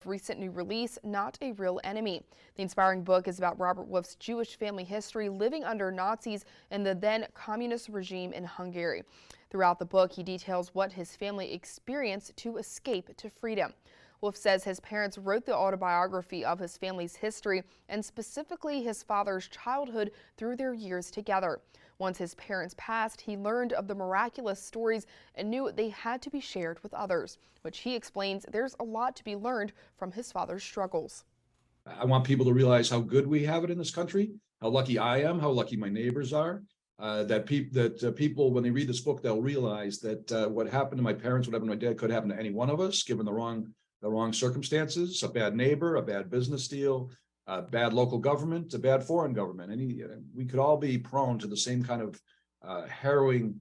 Recent new release, Not a Real Enemy. The inspiring book is about Robert Wolf's Jewish family history living under Nazis and the then communist regime in Hungary. Throughout the book, he details what his family experienced to escape to freedom. Wolf says his parents wrote the autobiography of his family's history and specifically his father's childhood through their years together. Once his parents passed, he learned of the miraculous stories and knew they had to be shared with others, which he explains there's a lot to be learned from his father's struggles. I want people to realize how good we have it in this country, how lucky I am, how lucky my neighbors are. People, when they read this book, they'll realize that what happened to my parents, what happened to my dad, could happen to any one of us, given the wrong circumstances, a bad neighbor, a bad business deal, a bad local government, a bad foreign government. We could all be prone to the same kind of harrowing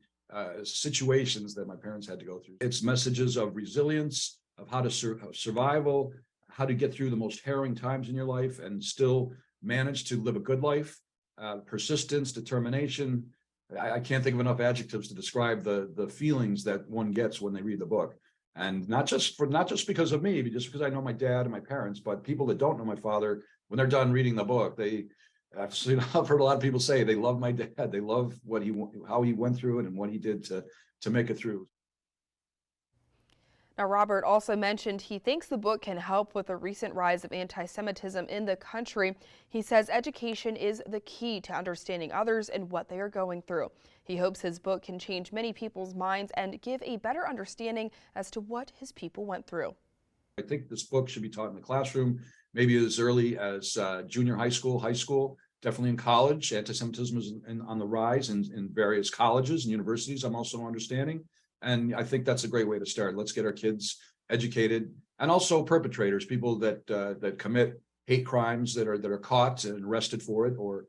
situations that my parents had to go through. It's messages of resilience, of how to survival, how to get through the most harrowing times in your life and still manage to live a good life, persistence, determination. I can't think of enough adjectives to describe the feelings that one gets when they read the book. And not just because of me, but just because I know my dad and my parents, but people that don't know my father, when they're done reading the book, I've heard a lot of people say they love my dad. They love how he went through it and what he did to make it through. Now, Robert also mentioned he thinks the book can help with the recent rise of anti-Semitism in the country. He says education is the key to understanding others and what they are going through. He hopes his book can change many people's minds and give a better understanding as to what his people went through. I think this book should be taught in the classroom, maybe as early as junior high school, definitely in college. Anti-Semitism is on the rise in various colleges and universities, I'm also understanding. And I think that's a great way to start. Let's get our kids educated, and also perpetrators, people that commit hate crimes that are caught and arrested for it or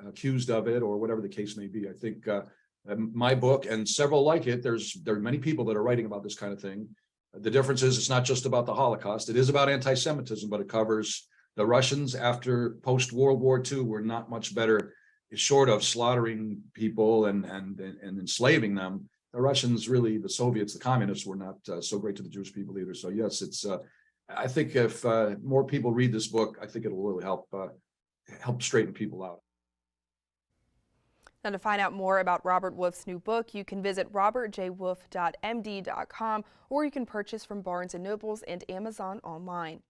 accused of it or whatever the case may be. I think my book and several like it, there are many people that are writing about this kind of thing. The difference is it's not just about the Holocaust. It is about anti-Semitism, but it covers the Russians after post-World War II were not much better, short of slaughtering people and enslaving them. The Russians, really, the Soviets, the communists were not so great to the Jewish people either. So yes, I think if more people read this book, I think it will really help straighten people out. Now, to find out more about Robert Wolf's new book, you can visit robertjwolf.md.com or you can purchase from Barnes & Nobles and Amazon online.